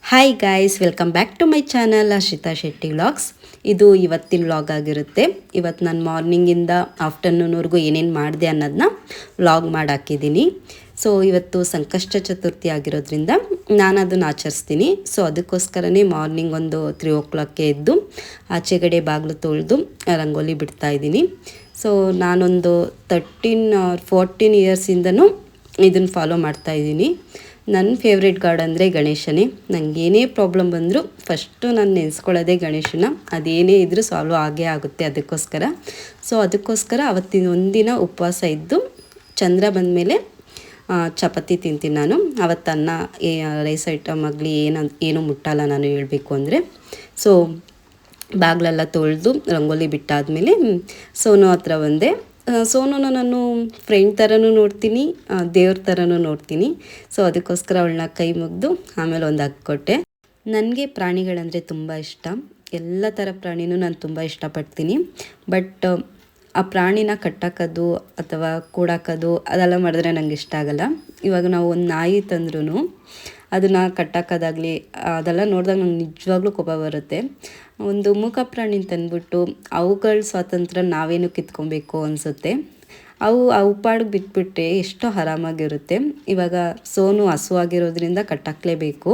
Hi guys, welcome back to my channel Harshita Shetty vlogs. ಇದು ಇವತ್ತಿನ vlog ಆಗಿರುತ್ತೆ. ಇವತ್ತು ನಾನು ಮಾರ್ನಿಂಗಿಂದ ಆಫ್ಟರ್ನೂನ್ವರೆಗೂ ಏನೇನು ಮಾಡಿದೆ ಅನ್ನೋದನ್ನ ವ್ಲಾಗ್ ಮಾಡಿ ಹಾಕಿದ್ದೀನಿ. ಸೊ ಇವತ್ತು ಸಂಕಷ್ಟ ಚತುರ್ಥಿ ಆಗಿರೋದ್ರಿಂದ ನಾನು ಅದನ್ನು ಆಚರಿಸ್ತೀನಿ. ಸೊ ಅದಕ್ಕೋಸ್ಕರನೇ ಮಾರ್ನಿಂಗ್ ಒಂದು 3 o'clock ಎದ್ದು ಆಚೆಗಡೆ ಬಾಗಿಲು ತೊಳೆದು ರಂಗೋಲಿ ಬಿಡ್ತಾಯಿದ್ದೀನಿ. ಸೊ ನಾನೊಂದು 13 or 14 ಇಯರ್ಸಿಂದನೂ ಇದನ್ನು ಫಾಲೋ ಮಾಡ್ತಾಯಿದ್ದೀನಿ. ನನ್ನ ಫೇವ್ರೆಟ್ ಗಾಡ್ ಅಂದರೆ ಗಣೇಶನೇ. ನನಗೇನೇ ಪ್ರಾಬ್ಲಮ್ ಬಂದರೂ ಫಸ್ಟು ನಾನು ನೆನೆಸ್ಕೊಳ್ಳೋದೇ ಗಣೇಶನ. ಅದೇನೇ ಇದ್ದರೂ ಸಾಲ್ವ್ ಆಗೇ ಆಗುತ್ತೆ ಅದಕ್ಕೋಸ್ಕರ ಅವತ್ತಿನ ಒಂದಿನ ಉಪವಾಸ ಇದ್ದು ಚಂದ್ರ ಬಂದಮೇಲೆ ಚಪಾತಿ ತಿಂತೀನಿ ನಾನು. ಅವತ್ತು ಅನ್ನ ರೈಸ್ ಐಟಮ್ ಆಗಲಿ ಏನೂ ಮುಟ್ಟಲ್ಲ ನಾನು ಹೇಳಬೇಕು ಅಂದರೆ. ಸೊ ಬಾಗಿಲೆಲ್ಲ ತೊಳೆದು ರಂಗೋಲಿ ಬಿಟ್ಟಾದಮೇಲೆ ಸೋನು ಹತ್ರ ಬಂದೆ. ಸೋನುನ ನಾನು ಫ್ರೆಂಡ್ ಥರನೂ ನೋಡ್ತೀನಿ, ದೇವ್ರ ಥರನೂ ನೋಡ್ತೀನಿ. ಸೊ ಅದಕ್ಕೋಸ್ಕರ ಅವಳನ್ನ ಕೈ ಮುಗಿದು ಆಮೇಲೆ ಒಂದು ಹಗ್ ಕೊಟ್ಟೆ. ನನಗೆ ಪ್ರಾಣಿಗಳಂದರೆ ತುಂಬ ಇಷ್ಟ. ಎಲ್ಲ ಥರ ಪ್ರಾಣಿನೂ ನಾನು ತುಂಬ ಇಷ್ಟಪಡ್ತೀನಿ. ಬಟ್ ಆ ಪ್ರಾಣಿನ ಕಟ್ಟಾಕೋದು ಅಥವಾ ಕೂಡಾಕೋದು ಅದೆಲ್ಲ ಮಾಡಿದ್ರೆ ನಂಗೆ ಇಷ್ಟ ಆಗಲ್ಲ. ಇವಾಗ ನಾವು ಒಂದು ನಾಯಿ ತಂದ್ರೂ ಅದನ್ನು ಕಟ್ಟಾಕೋದಾಗಲಿ ಅದೆಲ್ಲ ನೋಡಿದಾಗ ನಂಗೆ ನಿಜವಾಗ್ಲೂ ಕೋಪ ಬರುತ್ತೆ. ಒಂದು ಮೂಕ ಪ್ರಾಣಿನ ತಂದ್ಬಿಟ್ಟು ಅವುಗಳ ಸ್ವಾತಂತ್ರ್ಯ ನಾವೇನು ಕಿತ್ಕೊಬೇಕು ಅನಿಸುತ್ತೆ. ಅವು ಪಾಡಿಗೆ ಬಿಟ್ಬಿಟ್ರೆ ಎಷ್ಟೋ ಆರಾಮಾಗಿರುತ್ತೆ. ಇವಾಗ ಸೋನು ಹಸುವಾಗಿರೋದ್ರಿಂದ ಕಟ್ಟಾಕಲೇಬೇಕು.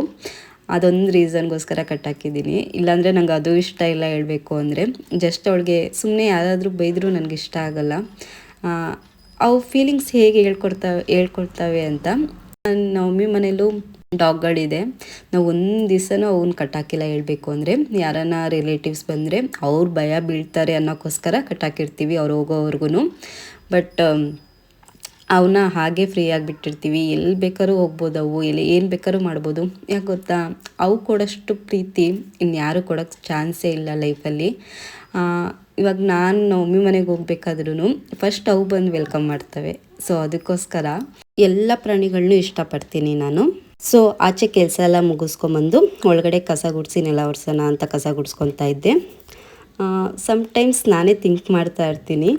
ಅದೊಂದು ರೀಸನ್ಗೋಸ್ಕರ ಕಟ್ಟಾಕಿದ್ದೀನಿ. ಇಲ್ಲಾಂದರೆ ನಂಗೆ ಅದು ಇಷ್ಟ ಇಲ್ಲ ಹೇಳಬೇಕು ಅಂದರೆ. ಜಸ್ಟ್ ಅವಳಿಗೆ ಸುಮ್ಮನೆ ಯಾರಾದರೂ ಬೈದರೂ ನನಗೆ ಇಷ್ಟ ಆಗಲ್ಲ. ಅವು ಫೀಲಿಂಗ್ಸ್ ಹೇಗೆ ಹೇಳ್ಕೊಡ್ತವೆ ಅಂತ. ನನ್ನ ಮಮ್ಮಿ ಮನೇಲೂ ಡಾಗ್ಗಳಿದೆ. ನಾವು ಒಂದು ದಿವಸನೂ ಅವನ್ನ ಕಟ್ಟಾಕಿಲ್ಲ ಹೇಳಬೇಕು ಅಂದರೆ. ಯಾರನ್ನ ರಿಲೇಟಿವ್ಸ್ ಬಂದರೆ ಅವ್ರು ಭಯ ಬೀಳ್ತಾರೆ ಅನ್ನೋಕ್ಕೋಸ್ಕರ ಕಟ್ಟಾಕಿರ್ತೀವಿ ಅವ್ರು ಹೋಗೋವರೆಗೂ. ಬಟ್ ಅವನ್ನ ಹಾಗೆ ಫ್ರೀಯಾಗಿ ಬಿಟ್ಟಿರ್ತೀವಿ. ಎಲ್ಲಿ ಬೇಕಾದ್ರೂ ಹೋಗ್ಬೋದು, ಅವು ಏನು ಬೇಕಾದ್ರೂ ಮಾಡ್ಬೋದು. ಯಾಕೆ ಗೊತ್ತಾ, ಅವು ಕೊಡೋಷ್ಟು ಪ್ರೀತಿ ಇನ್ಯಾರು ಕೊಡೋಕ್ಕೆ ಚಾನ್ಸೇ ಇಲ್ಲ ಲೈಫಲ್ಲಿ. ಇವಾಗ ನಾನು ಮಮ್ಮಿ ಮನೆಗೆ ಹೋಗ್ಬೇಕಾದ್ರೂ ಫಸ್ಟ್ ಅವು ಬಂದು ವೆಲ್ಕಮ್ ಮಾಡ್ತವೆ. ಸೊ ಅದಕ್ಕೋಸ್ಕರ ಎಲ್ಲ ಪ್ರಾಣಿಗಳನ್ನೂ ಇಷ್ಟಪಡ್ತೀನಿ ನಾನು. ಸೊ ಆಚೆ ಕೆಲಸ ಎಲ್ಲ ಮುಗಿಸ್ಕೊಂಬಂದು ಒಳಗಡೆ ಕಸ ಗುಡಿಸಿ ನೆಲ ಒರೆಸೋಣ ಅಂತ ಕಸ ಗುಡಿಸ್ಕೊತಾ ಇದ್ದೆ. ಸಮ್ಟೈಮ್ಸ್ ನಾನೇ ಥಿಂಕ್ ಮಾಡ್ತಾ ಇರ್ತೀನಿ,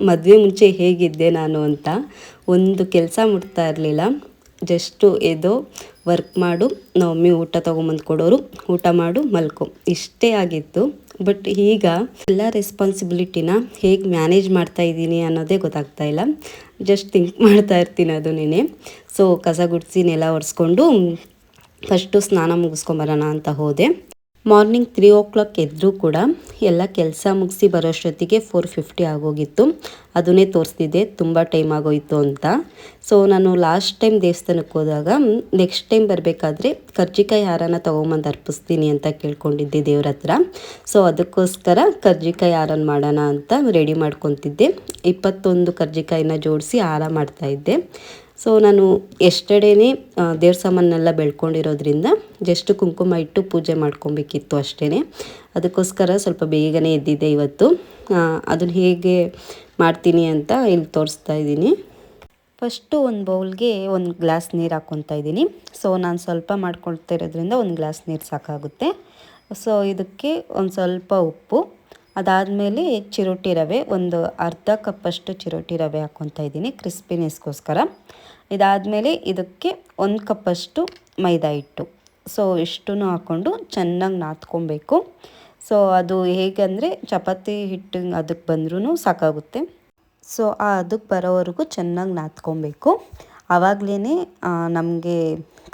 ಮದುವೆ ಮುಂಚೆ ಹೇಗಿದ್ದೆ ನಾನು ಅಂತ. ಒಂದು ಕೆಲಸ ಮುಟ್ತಾ ಇರಲಿಲ್ಲ. ಜಸ್ಟು ಎದೋ ವರ್ಕ್ ಮಾಡು, ನಮ್ಮಮ್ಮಿ ಊಟ ತೊಗೊಂಬಂದು ಕೊಡೋರು, ಊಟ ಮಾಡು, ಮಲ್ಕೊ, ಇಷ್ಟೇ ಆಗಿತ್ತು. ಬಟ್ ಈಗ ಎಲ್ಲ ರೆಸ್ಪಾನ್ಸಿಬಿಲಿಟಿನ ಹೇಗೆ ಮ್ಯಾನೇಜ್ ಮಾಡ್ತಾ ಇದ್ದೀನಿ ಅನ್ನೋದೇ ಗೊತ್ತಾಗ್ತಾ ಇಲ್ಲ. ಜಸ್ಟ್ ಥಿಂಕ್ ಮಾಡ್ತಾ ಇರ್ತೀನಿ ಅದನ್ನೇ. ಸೊ ಕಸ ಗುಡಿಸಿ ನೆಲ ಒರೆಸ್ಕೊಂಡು ಫಸ್ಟು ಸ್ನಾನ ಮುಗಿಸ್ಕೊಂಬರೋಣ ಅಂತ ಹೋದೆ. ಮಾರ್ನಿಂಗ್ 3 o'clock ಎದ್ದರೂ ಕೂಡ ಎಲ್ಲ ಕೆಲಸ ಮುಗಿಸಿ ಬರೋಷ್ಟೊತ್ತಿಗೆ 4:50 ಆಗೋಗಿತ್ತು. ಅದನ್ನೇ ತೋರಿಸ್ತಿದ್ದೆ ತುಂಬ ಟೈಮ್ ಆಗೋಯಿತು ಅಂತ. ಸೊ ನಾನು ಲಾಸ್ಟ್ ಟೈಮ್ ದೇವಸ್ಥಾನಕ್ಕೆ ಹೋದಾಗ ನೆಕ್ಸ್ಟ್ ಟೈಮ್ ಬರಬೇಕಾದ್ರೆ ಕರ್ಜಿಕಾಯಿ ಹಾರನ ತೊಗೊಂಬಂದು ಅರ್ಪಿಸ್ತೀನಿ ಅಂತ ಕೇಳ್ಕೊಂಡಿದ್ದೆ ದೇವ್ರ ಹತ್ರ. ಸೊ ಅದಕ್ಕೋಸ್ಕರ ಕರ್ಜಿಕಾಯಿ ಹಾರನ ಮಾಡೋಣ ಅಂತ ರೆಡಿ ಮಾಡ್ಕೊತಿದ್ದೆ. 21 ಕರ್ಜಿಕಾಯಿನ ಜೋಡಿಸಿ ಹಾರ ಮಾಡ್ತಾಯಿದ್ದೆ. ಸೊ ನಾನು ಎಸ್ಟರ್ಡೇನೇ ದೇವ್ರ ಸಾಮಾನೆಲ್ಲ ಬೆಳ್ಕೊಂಡಿರೋದ್ರಿಂದ ಜಸ್ಟ್ ಕುಂಕುಮ ಇಟ್ಟು ಪೂಜೆ ಮಾಡ್ಕೊಬೇಕಿತ್ತು ಅಷ್ಟೇ. ಅದಕ್ಕೋಸ್ಕರ ಸ್ವಲ್ಪ ಬೇಗನೆ ಎದ್ದಿದ್ದೆ ಇವತ್ತು. ಅದನ್ನು ಹೇಗೆ ಮಾಡ್ತೀನಿ ಅಂತ ಇಲ್ಲಿ ತೋರಿಸ್ತಾ ಇದ್ದೀನಿ. ಫಸ್ಟು ಒಂದು ಬೌಲ್ಗೆ 1 ಗ್ಲಾಸ್ ನೀರು ಹಾಕ್ಕೊತಾ ಇದ್ದೀನಿ. ಸೊ ನಾನು ಸ್ವಲ್ಪ ಮಾಡ್ಕೊಳ್ತಾ ಇರೋದ್ರಿಂದ 1 ಗ್ಲಾಸ್ ನೀರು ಸಾಕಾಗುತ್ತೆ. ಸೊ ಇದಕ್ಕೆ ಒಂದು ಸ್ವಲ್ಪ ಉಪ್ಪು, ಅದಾದಮೇಲೆ ಚಿರೋಟಿ ರವೆ, ಒಂದು ಅರ್ಧ ಕಪ್ಪಷ್ಟು ಚಿರೋಟಿ ರವೆ ಹಾಕ್ಕೊತಾ ಇದ್ದೀನಿ ಕ್ರಿಸ್ಪಿನೆಸ್ಗೋಸ್ಕರ. ಇದಾದಮೇಲೆ ಇದಕ್ಕೆ 1 ಕಪ್ಪಷ್ಟು ಮೈದಾ ಹಿಟ್ಟು. ಸೊ ಇಷ್ಟೂ ಹಾಕ್ಕೊಂಡು ಚೆನ್ನಾಗಿ ನಾದ್ಕೊಬೇಕು. ಸೊ ಅದು ಹೇಗಂದರೆ ಚಪಾತಿ ಹಿಟ್ಟು ಅದಕ್ಕೆ ಬಂದ್ರೂ ಸಾಕಾಗುತ್ತೆ. ಸೊ ಅದಕ್ಕೆ ಬರೋವರೆಗೂ ಚೆನ್ನಾಗಿ ನಾದ್ಕೊಬೇಕು. ಆವಾಗಲೇ ನಮಗೆ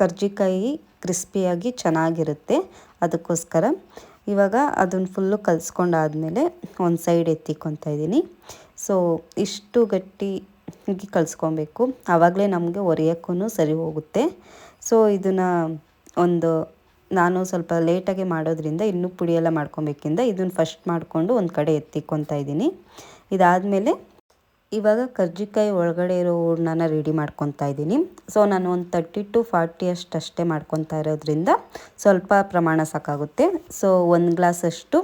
ಕರ್ಜಿಕಾಯಿ ಕ್ರಿಸ್ಪಿಯಾಗಿ ಚೆನ್ನಾಗಿರುತ್ತೆ. ಅದಕ್ಕೋಸ್ಕರ ಇವಾಗ ಅದನ್ನು ಫುಲ್ಲು ಕಲಿಸ್ಕೊಂಡಾದ್ಮೇಲೆ ಒಂದು ಸೈಡ್ ಎತ್ತಿಕೊತಾ ಇದ್ದೀನಿ. ಸೊ ಇಷ್ಟು ಗಟ್ಟಿ ಕಲಿಸ್ಕೊಬೇಕು. ಆವಾಗಲೇ ನಮಗೆ ಒರೆಯೋಕ್ಕೂ ಸರಿ ಹೋಗುತ್ತೆ. ಸೊ ಇದನ್ನು ನಾನು ಸ್ವಲ್ಪ ಲೇಟಾಗೆ ಮಾಡೋದ್ರಿಂದ ಇನ್ನೂ ಪುಡಿಯೆಲ್ಲ ಮಾಡ್ಕೊಬೇಕಿಂದ ಇದನ್ನು ಫಸ್ಟ್ ಮಾಡಿಕೊಂಡು ಒಂದು ಕಡೆ ಎತ್ತಿಕೊತಾ ಇದ್ದೀನಿ. ಇದಾದಮೇಲೆ ಇವಾಗ ಕರ್ಜಿಕಾಯಿ ಒಳಗಡೆ ಇರೋ ಹೂರ್ಣನ ರೆಡಿ ಮಾಡ್ಕೊತಾ ಇದ್ದೀನಿ. ಸೊ ನಾನು ಒಂದು 30 to 40 ಅಷ್ಟೇ ಮಾಡ್ಕೊತಾ ಇರೋದ್ರಿಂದ ಸ್ವಲ್ಪ ಪ್ರಮಾಣ ಸಾಕಾಗುತ್ತೆ. ಸೊ 1 ಗ್ಲಾಸಷ್ಟು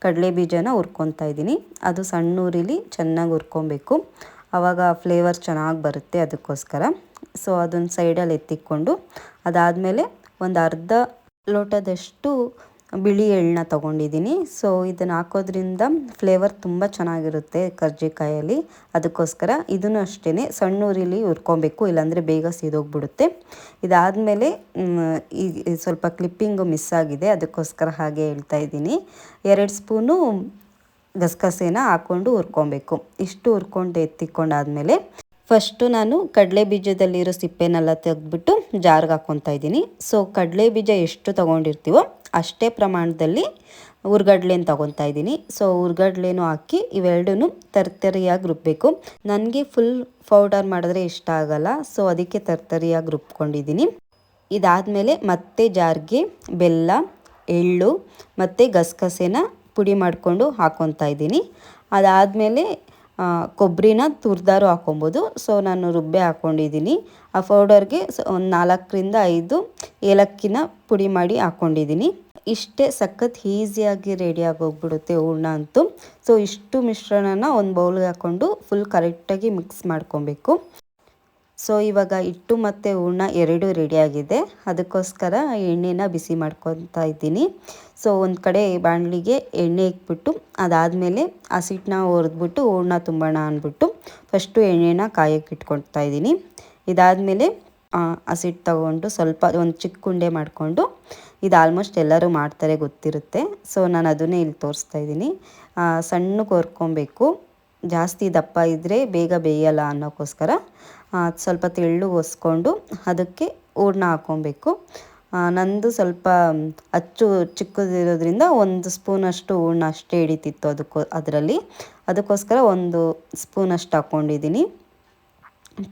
ಕಡಲೆ ಬೀಜನ ಹುರ್ಕೊತಾ ಇದ್ದೀನಿ. ಅದು ಸಣ್ಣ ಉರಿಲಿ ಚೆನ್ನಾಗಿ ಹುರ್ಕೊಬೇಕು. ಆವಾಗ ಫ್ಲೇವರ್ ಚೆನ್ನಾಗಿ ಬರುತ್ತೆ. ಅದಕ್ಕೋಸ್ಕರ ಸೊ ಅದನ್ನು ಸೈಡಲ್ಲಿ ಎತ್ತಿಕೊಂಡು ಅದಾದಮೇಲೆ ಒಂದು ಅರ್ಧ ಲೋಟದಷ್ಟು ಬಿಳಿ ಎಳ್ಳನ್ನ ತೊಗೊಂಡಿದ್ದೀನಿ. ಸೊ ಇದನ್ನು ಹಾಕೋದ್ರಿಂದ ಫ್ಲೇವರ್ ತುಂಬ ಚೆನ್ನಾಗಿರುತ್ತೆ ಕರ್ಜಿಕಾಯಲ್ಲಿ. ಅದಕ್ಕೋಸ್ಕರ ಇದನ್ನು ಅಷ್ಟೇ ಸಣ್ಣ ಉರಿಲಿ ಹುರ್ಕೊಬೇಕು, ಇಲ್ಲಾಂದರೆ ಬೇಗ ಸೀದೋಗ್ಬಿಡುತ್ತೆ. ಇದಾದಮೇಲೆ ಈ ಸ್ವಲ್ಪ ಕ್ಲಿಪ್ಪಿಂಗು ಮಿಸ್ ಆಗಿದೆ, ಅದಕ್ಕೋಸ್ಕರ ಹಾಗೆ ಹೇಳ್ತಾ ಇದ್ದೀನಿ. 2 ಸ್ಪೂನು ಗಸಗಸೆನ ಹಾಕ್ಕೊಂಡು ಹುರ್ಕೊಬೇಕು. ಇಷ್ಟು ಹುರ್ಕೊಂಡು ಎತ್ತಿಕೊಂಡಾದ್ಮೇಲೆ ಫಸ್ಟು ನಾನು ಕಡಲೆ ಬೀಜದಲ್ಲಿರೋ ಸಿಪ್ಪೆನೆಲ್ಲ ತೆಗೆದ್ಬಿಟ್ಟು ಜಾರ್ಗೆ ಹಾಕ್ಕೊತಾ ಇದ್ದೀನಿ. ಸೊ ಕಡಲೆ ಬೀಜ ಎಷ್ಟು ತೊಗೊಂಡಿರ್ತೀವೋ ಅಷ್ಟೇ ಪ್ರಮಾಣದಲ್ಲಿ ಹುರ್ಗಡ್ಲೆನ ತೊಗೊತಾ ಇದ್ದೀನಿ. ಸೊ ಹುರ್ಗಡ್ಲೆನೂ ಹಾಕಿ ಇವೆರಡೂ ತರ್ತರಿಯಾಗಿ ರುಬ್ಬಬೇಕು. ನನಗೆ ಫುಲ್ ಪೌಡರ್ ಮಾಡಿದ್ರೆ ಇಷ್ಟ ಆಗಲ್ಲ, ಸೊ ಅದಕ್ಕೆ ತರ್ತರಿಯಾಗಿ ರುಬ್ಕೊಂಡಿದ್ದೀನಿ. ಇದಾದಮೇಲೆ ಮತ್ತೆ ಜಾರ್ಗೆ ಬೆಲ್ಲ, ಎಳ್ಳು ಮತ್ತು ಗಸಗಸೆನ ಪುಡಿ ಮಾಡಿಕೊಂಡು ಹಾಕ್ಕೊತಾ ಇದ್ದೀನಿ. ಅದಾದಮೇಲೆ ಕೊಬ್ಬರಿನ ತುರಿದಾರು ಹಾಕ್ಕೊಬೋದು. ಸೊ ನಾನು ರುಬ್ಬೆ ಹಾಕ್ಕೊಂಡಿದ್ದೀನಿ. ಆ ಪೌಡರ್ಗೆ ಒಂದು 4ರಿಂದ 5 ಏಲಕ್ಕಿನ ಪುಡಿ ಮಾಡಿ ಹಾಕ್ಕೊಂಡಿದ್ದೀನಿ. ಇಷ್ಟೇ, ಸಖತ್ ಈಸಿಯಾಗಿ ರೆಡಿಯಾಗಿ ಹೋಗ್ಬಿಡುತ್ತೆ ಹೂರ್ಣ ಅಂತೂ. ಸೊ ಇಷ್ಟು ಮಿಶ್ರಣನ ಒಂದು ಬೌಲ್ಗೆ ಹಾಕ್ಕೊಂಡು ಫುಲ್ ಕರೆಕ್ಟಾಗಿ ಮಿಕ್ಸ್ ಮಾಡ್ಕೊಬೇಕು. ಸೊ ಇವಾಗ ಹಿಟ್ಟು ಮತ್ತು ಹೂರ್ಣ ಎರಡೂ ರೆಡಿಯಾಗಿದೆ. ಅದಕ್ಕೋಸ್ಕರ ಎಣ್ಣೆನ ಬಿಸಿ ಮಾಡ್ಕೊತಾ ಇದ್ದೀನಿ. ಸೊ ಒಂದು ಕಡೆ ಬಾಣಲಿಗೆ ಎಣ್ಣೆ ಇಕ್ಬಿಟ್ಟು ಅದಾದಮೇಲೆ ಹಸಿಟ್ಟನ್ನ ಹುರಿದ್ಬಿಟ್ಟು ಹೂರ್ಣ ತುಂಬೋಣ ಅಂದ್ಬಿಟ್ಟು ಫಸ್ಟು ಎಣ್ಣೆನ ಕಾಯಕ್ಕೆ ಇಟ್ಕೊಳ್ತಾ ಇದ್ದೀನಿ. ಇದಾದಮೇಲೆ ಹಸಿಟ್ಟು ತಗೊಂಡು ಸ್ವಲ್ಪ ಒಂದು ಚಿಕ್ಕ ಉಂಡೆ ಮಾಡಿಕೊಂಡು, ಇದು ಆಲ್ಮೋಸ್ಟ್ ಎಲ್ಲರೂ ಮಾಡ್ತಾರೆ ಗೊತ್ತಿರುತ್ತೆ. ಸೊ ನಾನು ಅದನ್ನೇ ಇಲ್ಲಿ ತೋರಿಸ್ತಾ ಇದ್ದೀನಿ. ಸಣ್ಣಗೆ ಹುರ್ಕೊಬೇಕು, ಜಾಸ್ತಿ ದಪ್ಪ ಇದ್ದರೆ ಬೇಗ ಬೇಯಲ್ಲ ಅನ್ನೋಕ್ಕೋಸ್ಕರ ಸ್ವಲ್ಪ ತೆಳ್ಳಗೆ ಒಸ್ಕೊಂಡು ಅದಕ್ಕೆ ಹೂರ್ಣ ಹಾಕ್ಕೊಬೇಕು. ನಂದು ಸ್ವಲ್ಪ ಅಚ್ಚು ಚಿಕ್ಕದಿರೋದ್ರಿಂದ 1 ಸ್ಪೂನಷ್ಟು ಹೂರ್ಣ ಅಷ್ಟೇ ಹಿಡಿತಿತ್ತು ಅದಕ್ಕೋಸ್ಕರ 1 ಸ್ಪೂನಷ್ಟು ಹಾಕ್ಕೊಂಡಿದ್ದೀನಿ.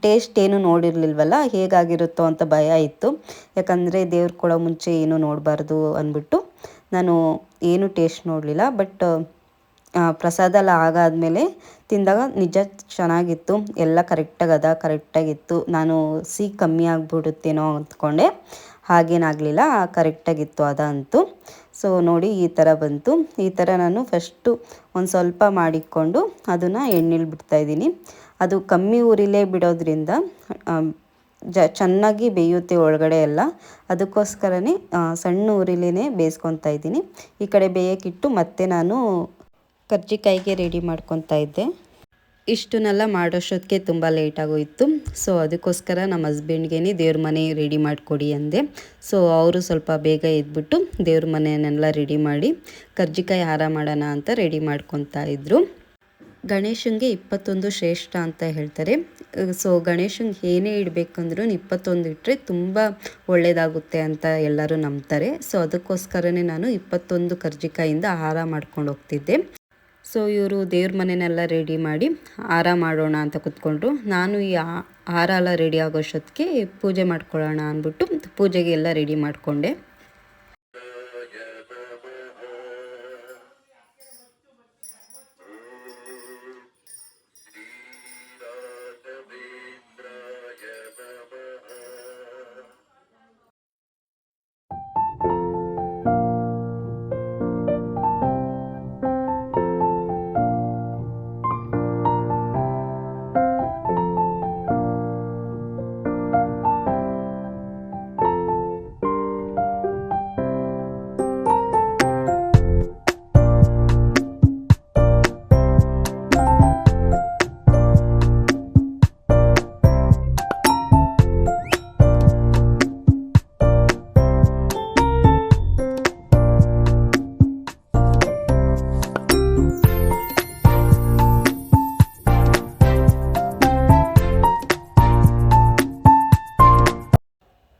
ಟೇಸ್ಟ್ ಏನು ನೋಡಿರಲಿಲ್ವಲ್ಲ, ಹೇಗಾಗಿರುತ್ತೋ ಅಂತ ಭಯ ಇತ್ತು. ಯಾಕಂದರೆ ದೇವ್ರು ಕೊಡೋ ಮುಂಚೆ ಏನು ನೋಡಬಾರ್ದು ಅಂದ್ಬಿಟ್ಟು ನಾನು ಏನು ಟೇಸ್ಟ್ ನೋಡಲಿಲ್ಲ. ಬಟ್ ಪ್ರಸಾದ ಎಲ್ಲ ಆಗಾದಮೇಲೆ ತಿಂದಾಗ ನಿಜ ಚೆನ್ನಾಗಿತ್ತು, ಎಲ್ಲ ಕರೆಕ್ಟಾಗಿತ್ತು. ನಾನು ಸಿಹಿ ಕಮ್ಮಿ ಆಗಿಬಿಡುತ್ತೇನೋ ಅಂದ್ಕೊಂಡೆ, ಹಾಗೇನಾಗಲಿಲ್ಲ, ಕರೆಕ್ಟಾಗಿತ್ತು ಅದಂತೂ. ಸೊ ನೋಡಿ ಈ ಥರ ಬಂತು. ಈ ಥರ ನಾನು ಫಸ್ಟು ಒಂದು ಸ್ವಲ್ಪ ಮಾಡಿಕೊಂಡು ಅದನ್ನು ಎಣ್ಣೆಲಿ ಬಿಡ್ತಾಯಿದ್ದೀನಿ. ಅದು ಕಮ್ಮಿ ಉರಿಲೇ ಬಿಡೋದ್ರಿಂದ ಚೆನ್ನಾಗಿ ಬೇಯುತ್ತೆ ಒಳಗಡೆ ಎಲ್ಲ. ಅದಕ್ಕೋಸ್ಕರನೇ ಸಣ್ಣ ಉರಿಲೇ ಬೇಯಿಸ್ಕೊತಾ ಇದ್ದೀನಿ. ಈ ಕಡೆ ಬೇಯಕ್ಕಿಟ್ಟು ಮತ್ತೆ ನಾನು ಕರ್ಜಿಕಾಯಿಗೆ ರೆಡಿ ಮಾಡ್ಕೊತಾ ಇದ್ದೆ. ಇಷ್ಟನ್ನೆಲ್ಲ ಮಾಡೋಷ್ಟೊತ್ತಿಗೆ ತುಂಬ ಲೇಟಾಗೋಯಿತು. ಸೊ ಅದಕ್ಕೋಸ್ಕರ ನಮ್ಮ ಹಸ್ಬೆಂಡ್ಗೆ ದೇವ್ರ ಮನೆ ರೆಡಿ ಮಾಡಿಕೊಡಿ ಅಂದೆ. ಸೊ ಅವರು ಸ್ವಲ್ಪ ಬೇಗ ಎದ್ಬಿಟ್ಟು ದೇವ್ರ ಮನೆಯನ್ನೆಲ್ಲ ರೆಡಿ ಮಾಡಿ ಕರ್ಜಿಕಾಯಿ ಹಾರ ಮಾಡೋಣ ಅಂತ ರೆಡಿ ಮಾಡ್ಕೊತಾ ಇದ್ರು. ಗಣೇಶನಿಗೆ 21 ಶ್ರೇಷ್ಠ ಅಂತ ಹೇಳ್ತಾರೆ. ಸೊ ಗಣೇಶನಿಗೆ ಏನೇ ಇಡಬೇಕಂದ್ರೂ 21 ಇಟ್ಟರೆ ತುಂಬ ಒಳ್ಳೆಯದಾಗುತ್ತೆ ಅಂತ ಎಲ್ಲರೂ ನಂಬ್ತಾರೆ. ಸೊ ಅದಕ್ಕೋಸ್ಕರನೇ ನಾನು 21 ಕರ್ಜಿಕಾಯಿಂದ ಹಾರ ಮಾಡ್ಕೊಂಡು ಹೋಗ್ತಿದ್ದೆ. ಸೊ ಇವರು ದೇವ್ರ ಮನೆಯನ್ನೆಲ್ಲ ರೆಡಿ ಮಾಡಿ ಹಾರ ಮಾಡೋಣ ಅಂತ ಕೂತ್ಕೊಂಡ್ರು. ನಾನು ಈ ಹಾರ ಎಲ್ಲ ರೆಡಿ ಆಗೋಷ್ಟೊತ್ತಿಗೆ ಪೂಜೆ ಮಾಡ್ಕೊಳ್ಳೋಣ ಅಂದ್ಬಿಟ್ಟು ಪೂಜೆಗೆ ಎಲ್ಲ ರೆಡಿ ಮಾಡಿಕೊಂಡೆ.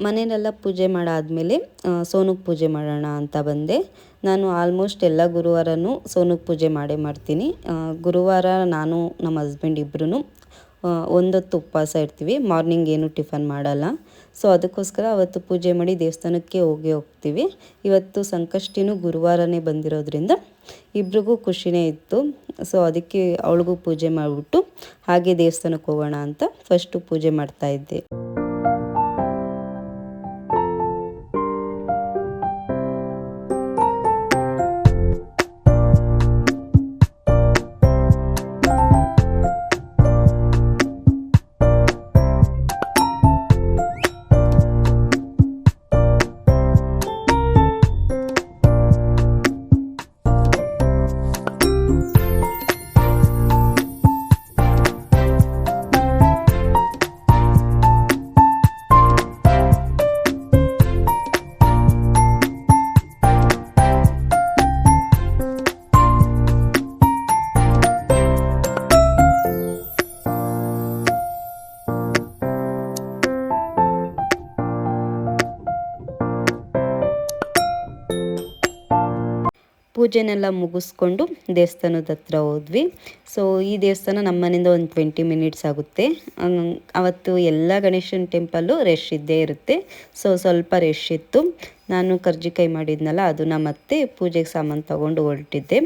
ಮನೆಯಲ್ಲೆಲ್ಲ ಪೂಜೆ ಮಾಡಾದಮೇಲೆ ಸೋನುಗೆ ಪೂಜೆ ಮಾಡೋಣ ಅಂತ ಬಂದೆ. ನಾನು ಆಲ್ಮೋಸ್ಟ್ ಎಲ್ಲ ಗುರುವಾರನೂ ಸೋನುಗೆ ಪೂಜೆ ಮಾಡೇ ಮಾಡ್ತೀನಿ. ಗುರುವಾರ ನಾನು ನಮ್ಮ ಹಸ್ಬೆಂಡ್ ಇಬ್ಬರೂ ಒಂದೊತ್ತು ಉಪವಾಸ ಇರ್ತೀವಿ. ಮಾರ್ನಿಂಗ್ ಏನು ಟಿಫನ್ ಮಾಡಲ್ಲ. ಸೊ ಅದಕ್ಕೋಸ್ಕರ ಅವತ್ತು ಪೂಜೆ ಮಾಡಿ ದೇವಸ್ಥಾನಕ್ಕೆ ಹೋಗ್ತೀವಿ. ಇವತ್ತು ಸಂಕಷ್ಟಿನೂ ಗುರುವಾರನೇ ಬಂದಿರೋದ್ರಿಂದ ಇಬ್ರಿಗೂ ಖುಷಿನೇ ಇತ್ತು. ಸೊ ಅದಕ್ಕೆ ಅವಳಿಗೂ ಪೂಜೆ ಮಾಡಿಬಿಟ್ಟು ಹಾಗೆ ದೇವಸ್ಥಾನಕ್ಕೆ ಹೋಗೋಣ ಅಂತ ಫಸ್ಟು ಪೂಜೆ ಮಾಡ್ತಾಯಿದ್ದೆ. ಪೂಜೆನೆಲ್ಲ ಮುಗಿಸ್ಕೊಂಡು ದೇವಸ್ಥಾನದ ಹತ್ರ ಹೋದ್ವಿ. ಸೊ ಈ ದೇವಸ್ಥಾನ ನಮ್ಮ ಮನೆಯಿಂದ ಒಂದು 20 ಮಿನಿಟ್ಸ್ ಆಗುತ್ತೆ. ಅವತ್ತು ಎಲ್ಲ ಗಣೇಶನ ಟೆಂಪಲ್ಲು ರಶ್ ಇದ್ದೇ ಇರುತ್ತೆ. ಸೊ ಸ್ವಲ್ಪ ರಶ್ ಇತ್ತು. ನಾನು ಕರ್ಜಿಕಾಯಿ ಮಾಡಿದ್ನಲ್ಲ ಅದನ್ನು ಮತ್ತೆ ಪೂಜೆಗೆ ಸಾಮಾನು ತೊಗೊಂಡು ಹೊರಟಿದ್ದೆ.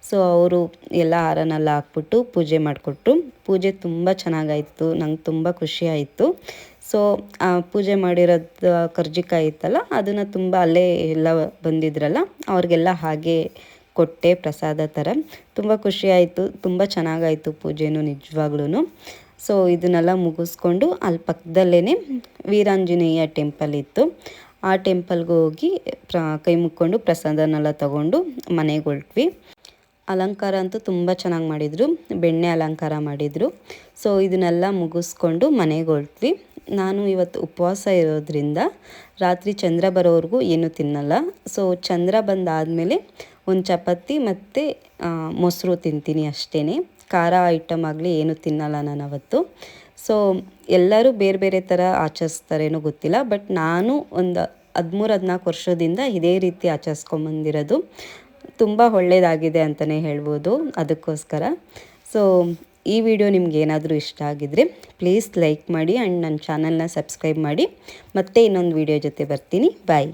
ಸೊ ಅವರು ಎಲ್ಲ ಹಾರನೆಲ್ಲ ಹಾಕ್ಬಿಟ್ಟು ಪೂಜೆ ಮಾಡಿಕೊಟ್ರು. ಪೂಜೆ ತುಂಬ ಚೆನ್ನಾಗಾಯಿತು, ನಂಗೆ ತುಂಬ ಖುಷಿ ಆಯಿತು. ಸೊ ಪೂಜೆ ಮಾಡಿರೋದು ಕರ್ಜಿಕಾಯಿ ಇತ್ತಲ್ಲ ಅದನ್ನು ತುಂಬ ಅಲ್ಲೇ ಎಲ್ಲ ಬಂದಿದ್ರಲ್ಲ ಅವ್ರಿಗೆಲ್ಲ ಹಾಗೆ ಕೊಟ್ಟೆ ಪ್ರಸಾದ ಥರ. ತುಂಬ ಖುಷಿ ಆಯಿತು, ತುಂಬ ಚೆನ್ನಾಗಾಯಿತು ಪೂಜೆನೂ ನಿಜವಾಗ್ಲೂ. ಸೊ ಇದನ್ನೆಲ್ಲ ಮುಗಿಸ್ಕೊಂಡು ಅಲ್ಲಿ ಪಕ್ಕದಲ್ಲೇ ವೀರಾಂಜನೇಯ ಟೆಂಪಲ್ ಇತ್ತು. ಆ ಟೆಂಪಲ್ಗೆ ಹೋಗಿ ಕೈ ಮುಕ್ಕೊಂಡು ಪ್ರಸಾದನೆಲ್ಲ ತಗೊಂಡು ಮನೆಗೆ ಹೊರಟ್ವಿ. ಅಲಂಕಾರ ಅಂತೂ ತುಂಬ ಚೆನ್ನಾಗಿ ಮಾಡಿದರು, ಬೆಣ್ಣೆ ಅಲಂಕಾರ ಮಾಡಿದರು. ಸೊ ಇದನ್ನೆಲ್ಲ ಮುಗಿಸ್ಕೊಂಡು ಮನೆಗೆ ಹೊರಟ್ವಿ. ನಾನು ಇವತ್ತು ಉಪವಾಸ ಇರೋದ್ರಿಂದ ರಾತ್ರಿ ಚಂದ್ರ ಬರೋವರೆಗೂ ಏನೂ ತಿನ್ನಲ್ಲ. ಸೊ ಚಂದ್ರ ಬಂದಾದಮೇಲೆ ಒಂದು ಚಪಾತಿ ಮತ್ತು ಮೊಸರು ತಿಂತೀನಿ ಅಷ್ಟೇ. ಖಾರ ಐಟಮ್ ಆಗಲಿ ಏನೂ ತಿನ್ನಲ್ಲ ನಾನು ಅವತ್ತು. ಸೊ ಎಲ್ಲರೂ ಬೇರೆ ಬೇರೆ ಥರ ಆಚರಿಸ್ತಾರೇನೋ ಗೊತ್ತಿಲ್ಲ, ಬಟ್ ನಾನು ಒಂದು 13-14 ವರ್ಷದಿಂದ ಇದೇ ರೀತಿ ಆಚರಿಸ್ಕೊಂಬಂದಿರೋದು. ತುಂಬ ಒಳ್ಳೆಯದಾಗಿದೆ ಅಂತಲೇ ಹೇಳ್ಬೋದು ಅದಕ್ಕೋಸ್ಕರ. ಸೊ ಈ ವಿಡಿಯೋ ನಿಮ್ಗೆ ಏನಾದರೂ ಇಷ್ಟ ಆಗಿದ್ದರೆ ಪ್ಲೀಸ್ ಲೈಕ್ ಮಾಡಿ ಆ್ಯಂಡ್ ನನ್ನ ಚಾನಲ್ನ ಸಬ್ಸ್ಕ್ರೈಬ್ ಮಾಡಿ. ಮತ್ತೆ ಇನ್ನೊಂದು ವಿಡಿಯೋ ಜೊತೆ ಬರ್ತೀನಿ. ಬಾಯ್.